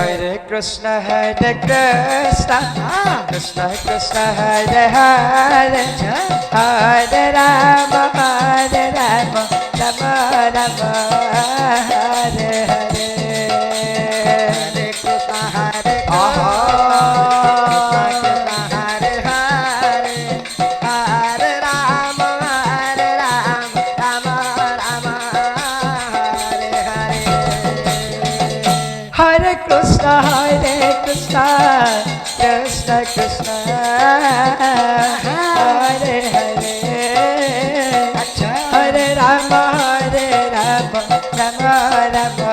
Hare Krishna, Krishna Krishna, Hare Hare, Hare Rama, Rama Rama, Hare Hare. Hare Krishna, Hare Krishna, Hare Hare, Hare Rama, Rama Rama, Hare Hare. Hare Krishna, Krishna Krishna, Hare Hare, Hare Rama, Rama Rama,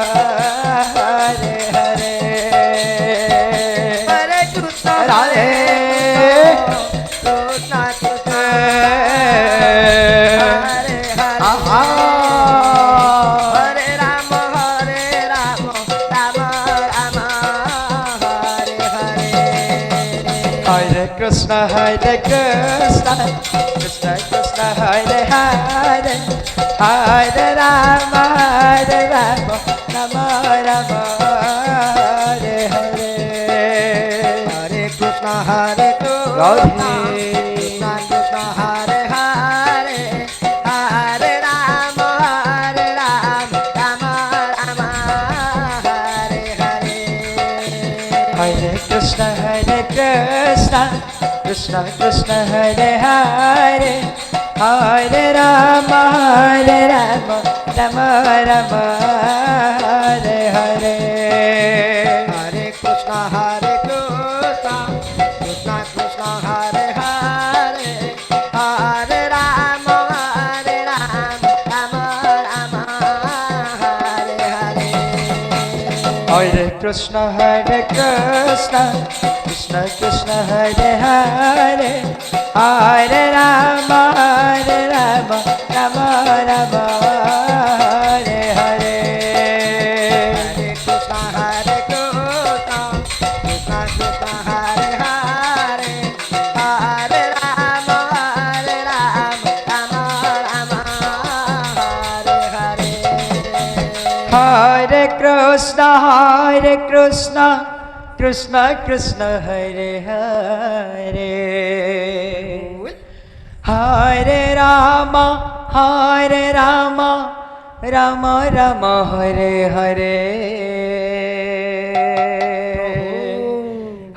Hare Hare. Hare Krishna, Radhe Krishna Krishna, Hare Hare, Hare Rama, Rama Rama, Hare Hare. Hare Krishna, Krishna Krishna, Hare Hare, Hare Rama, Rama Rama, Hare Hare. Hare Krishna, Hare Krishna, Radhe Krishna Krishna, Hare Hare, Hare Rama, Rama Rama, Hare Hare. Hare Krishna, Krishna Krishna, Hare Hare, Hare Rama, Rama Rama, Hare Hare. Hare Krishna, Hare Krishna, Krishna Krishna, Hare Hare, Hare Rama, Rama Rama, Hare Hare. Hare Krishna, Krishna Krishna, Hare Hare, Hare Rama, Rama Rama, Hare Hare. Hare Krishna, Hare Krishna, Krishna Krishna, Hare Hare, Hare Rama, Rama Rama, Hare Hare. Hare Krishna, Krishna Krishna, Hare Hare, Hare Rama, Rama Rama, Hare Hare.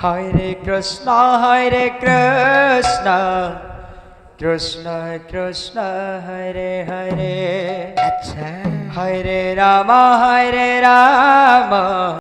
Hare Krishna, Krishna Krishna, Hare Hare, আচ্ছা Hare Rama,